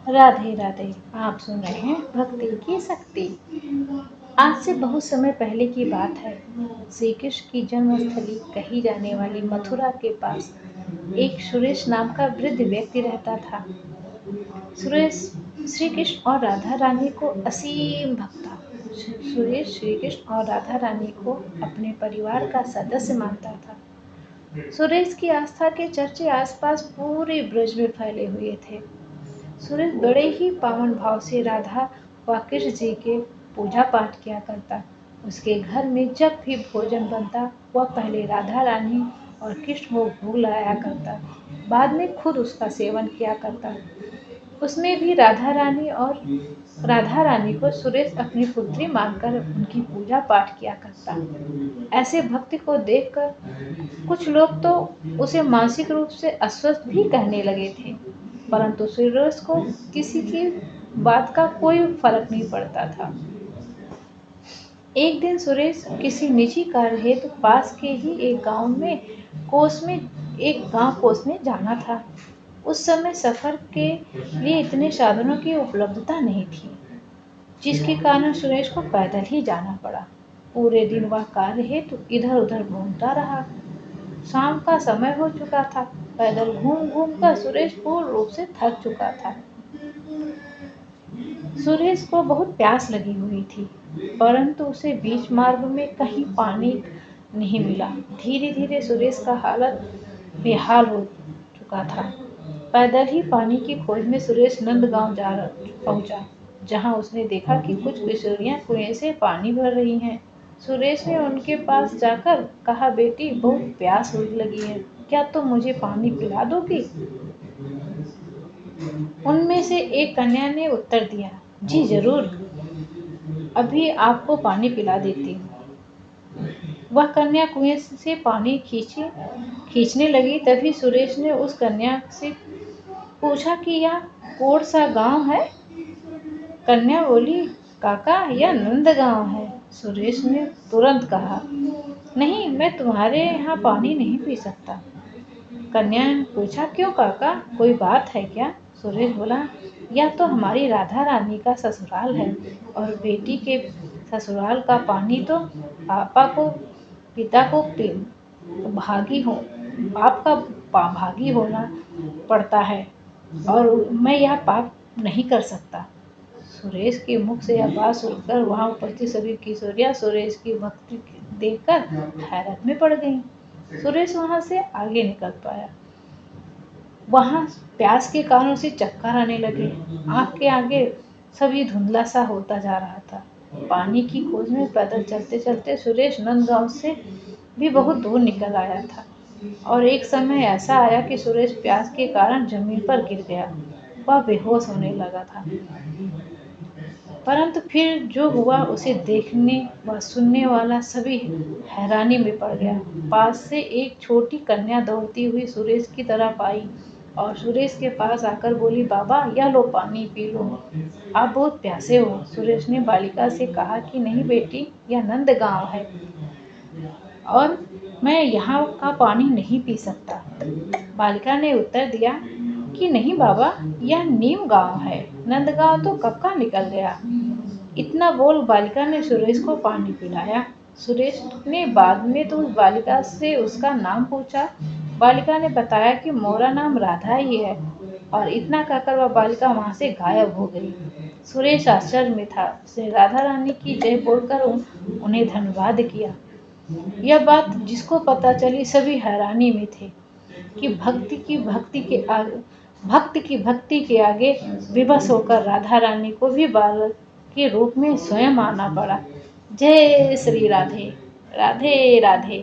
राधे राधे। आप सुन रहे हैं भक्ति की शक्ति। आज से बहुत समय पहले की बात है। श्री कृष्ण की जन्मस्थली कही जाने वाली मथुरा के पास एक सुरेश नाम का वृद्ध व्यक्ति रहता था। सुरेश श्री कृष्ण और राधा रानी को असीम भक्त था। सुरेश श्री कृष्ण और राधा रानी को अपने परिवार का सदस्य मानता था। सुरेश की आस्था के चर्चे आसपास पूरे ब्रज में फैले हुए थे। सुरेश बड़े ही पावन भाव से राधा व कृष्ण जी के पूजा पाठ किया करता। उसके घर में जब भी भोजन बनता वह पहले राधा रानी और कृष्ण को भोग लगाया करता, बाद में खुद उसका सेवन किया करता। उसमें भी राधा रानी को सुरेश अपनी पुत्री मानकर उनकी पूजा पाठ किया करता। ऐसे भक्ति को देखकर कुछ लोग तो उसे मानसिक रूप से अस्वस्थ भी कहने लगे थे, परंतु सुरेश को किसी की बात का कोई फर्क नहीं पड़ता था। एक दिन सुरेश किसी निजी कार्य हेतु पास के ही एक गांव कोस में जाना था। उस समय सफर के लिए इतने साधनों की उपलब्धता नहीं थी, जिसके कारण सुरेश को पैदल ही जाना पड़ा। पूरे दिन वह कार्य हेतु इधर उधर घूमता रहा। शाम का समय हो चुका था। पैदल घूम घूम कर सुरेश पूर्ण रूप से थक चुका था। सुरेश को बहुत प्यास लगी हुई थी, परंतु उसे बीच मार्ग में कहीं पानी नहीं मिला। धीरे धीरे सुरेश का हालत बेहाल हो चुका था। पैदल ही पानी की खोज में सुरेश नंदगांव पहुंचा, जहां उसने देखा कि कुछ किशोरियां कुएं से पानी भर रही हैं। सुरेश ने उनके पास जाकर कहा, बेटी, बहुत प्यास लगी है, क्या तुम मुझे पानी पिला दोगी? उनमें से एक कन्या ने उत्तर दिया, जी जरूर, अभी आपको पानी पिला देती हूँ। वह कन्या कुएं से पानी खींचने लगी। तभी सुरेश ने उस कन्या से पूछा कि यह कौन सा गांव है? कन्या बोली, काका, यह नंदगांव है। सुरेश ने तुरंत कहा, नहीं, मैं तुम्हारे यहाँ पानी नहीं पी सकता। कन्या ने पूछा, क्यों काका, कोई बात है क्या? सुरेश बोला, यह तो हमारी राधा रानी का ससुराल है और बेटी के ससुराल का पानी तो पिता को बाप का भागी होना पड़ता है और मैं यह पाप नहीं कर सकता। सुरेश के मुख से यह बात सुनकर वहां उपस्थित सभी किशोरियां सुरेश की भक्ति देखकर हैरत में पड़ गईं। सुरेश वहां से आगे निकल पाया। वहां प्यास के कारण उसे चक्कर आने लगे। आंख के आगे सभी धुंधला सा होता जा रहा था। पानी की खोज में पैदल चलते चलते सुरेश नंदगांव से भी बहुत दूर निकल आया था और एक समय ऐसा आया कि सुरेश प्यास के कारण जमीन पर गिर गया। वह बेहोश होने लगा था, परंतु फिर जो हुआ उसे देखने व सुनने वाला सभी हैरानी में पड़ गया। पास से एक छोटी कन्या दौड़ती हुई सुरेश की तरफ आई और सुरेश के पास आकर बोली, बाबा, यह लो पानी पी लो, आप बहुत प्यासे हो। सुरेश ने बालिका से कहा कि नहीं बेटी, यह नंदगांव है और मैं यहाँ का पानी नहीं पी सकता। बालिका ने उत्तर दिया कि नहीं बाबा, यह नीम गांव है, नंदगांव तो कब का निकल गया। इतना बोल बालिका ने सुरेश को पानी पिलाया। सुरेश ने बाद में तो उस बालिका से उसका नाम पूछा। बालिका ने बताया कि मोरा नाम राधा ही है और इतना कहकर वह बालिका वहां से गायब हो गई। सुरेश आश्चर्य में था। उसने राधा रानी की जय बोलकर उन्हें धन्यवाद किया। यह बात जिसको पता चली सभी हैरानी में थे कि भक्त की भक्ति के आगे विवश होकर राधा रानी को भी बालक के रूप में स्वयं आना पड़ा। जय श्री राधे। राधे राधे।